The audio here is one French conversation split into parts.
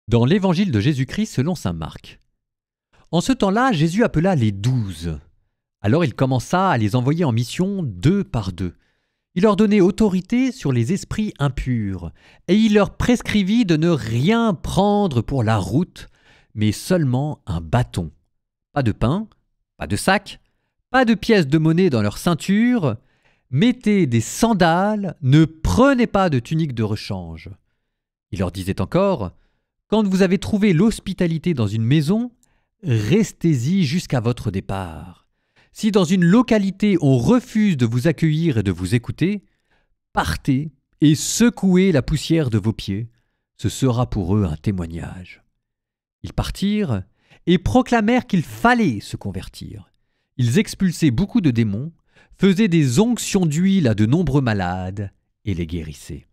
Dans l'évangile de Jésus-Christ selon saint Marc. En ce temps-là, Jésus appela les 12. Alors il commença à les envoyer en mission 2 par 2. Il leur donnait autorité sur les esprits impurs, et il leur prescrivit de ne rien prendre pour la route, mais seulement un bâton. Pas de pain, pas de sac, pas de pièces de monnaie dans leur ceinture. Mettez des sandales, ne prenez pas de tunique de rechange. Il leur disait encore: quand vous avez trouvé l'hospitalité dans une maison, restez-y jusqu'à votre départ. Si dans une localité on refuse de vous accueillir et de vous écouter, partez et secouez la poussière de vos pieds. Ce sera pour eux un témoignage. Ils partirent et proclamèrent qu'il fallait se convertir. Ils expulsaient beaucoup de démons, faisaient des onctions d'huile à de nombreux malades et les guérissaient.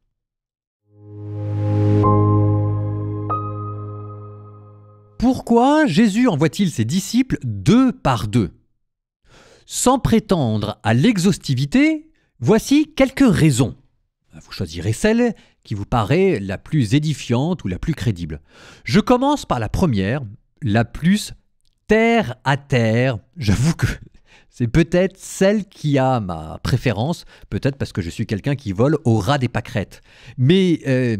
Pourquoi Jésus envoie-t-il ses disciples 2 par 2 ? Sans prétendre à l'exhaustivité, voici quelques raisons. Vous choisirez celle qui vous paraît la plus édifiante ou la plus crédible. Je commence par la première, la plus terre à terre. J'avoue que c'est peut-être celle qui a ma préférence, peut-être parce que je suis quelqu'un qui vole au ras des pâquerettes. Mais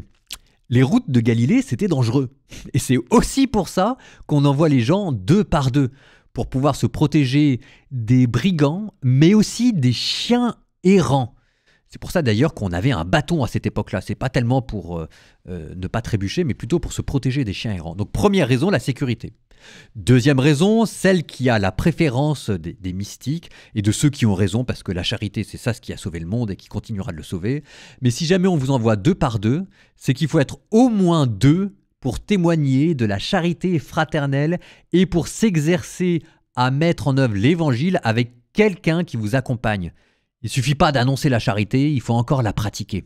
les routes de Galilée, c'était dangereux. Et c'est aussi pour ça qu'on envoie les gens 2 par 2, pour pouvoir se protéger des brigands, mais aussi des chiens errants. C'est pour ça d'ailleurs qu'on avait un bâton à cette époque-là. C'est pas tellement pour ne pas trébucher, mais plutôt pour se protéger des chiens errants. Donc première raison, la sécurité. Deuxième raison, celle qui a la préférence des mystiques et de ceux qui ont raison, parce que la charité, c'est ça ce qui a sauvé le monde et qui continuera de le sauver. Mais si jamais on vous envoie 2 par 2, c'est qu'il faut être au moins 2 pour témoigner de la charité fraternelle et pour s'exercer à mettre en œuvre l'évangile avec quelqu'un qui vous accompagne. Il ne suffit pas d'annoncer la charité, il faut encore la pratiquer.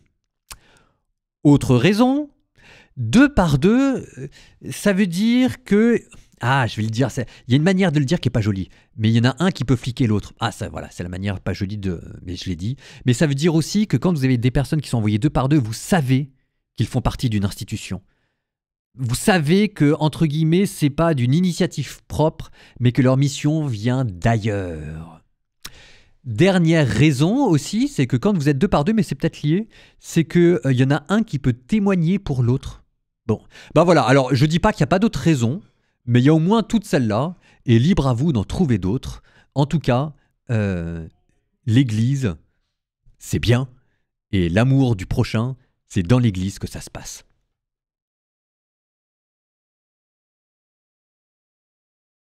Autre raison, 2 par 2, ça veut dire que... je vais le dire, il y a une manière de le dire qui n'est pas jolie, mais il y en a un qui peut fliquer l'autre. Ça voilà, c'est la manière pas jolie mais je l'ai dit. Mais ça veut dire aussi que quand vous avez des personnes qui sont envoyées 2 par 2, vous savez qu'ils font partie d'une institution. Vous savez que, entre guillemets, c'est pas d'une initiative propre, mais que leur mission vient d'ailleurs. Dernière raison aussi, c'est que quand vous êtes 2 par 2, mais c'est peut-être lié, c'est qu'il y en a un qui peut témoigner pour l'autre. Bon, voilà, alors je dis pas qu'il n'y a pas d'autres raisons, mais il y a au moins toutes celles-là, et libre à vous d'en trouver d'autres. En tout cas, l'Église, c'est bien, et l'amour du prochain, c'est dans l'Église que ça se passe.